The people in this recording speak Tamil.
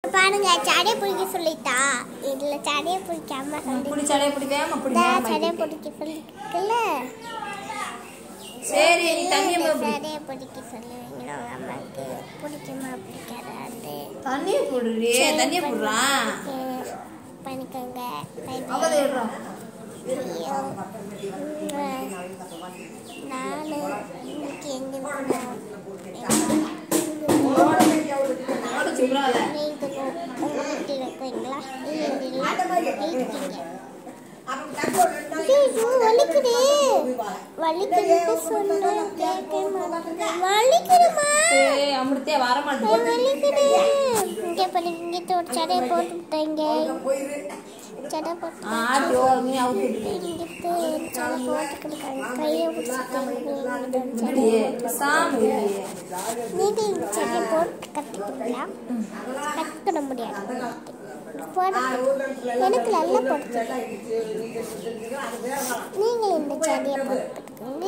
பாருங்க சடைய பிடிக்க சொல்லிட்டா இதுல சடைய பிடிக்காம புடி சடைய பிடிக்காம பிடிக்காம சடைய பிடிக்க சொல்லிக்கல சரி நீ தண்ணிய சடைய பிடிக்க சொல்லுவீங்க அம்மாக்கு பிடிக்குமா பிடிக்காது தண்ணிய போடுறீ தண்ணிய போடுறா பண்ணிக்கங்க அவதே ஏறா நானு இன்னைக்கு எங்க கற்றுக்கிட முடியாது எனக்கு நல்லா போட்டு நீங்கள் இந்த செடியை போட்டுக்கோங்க.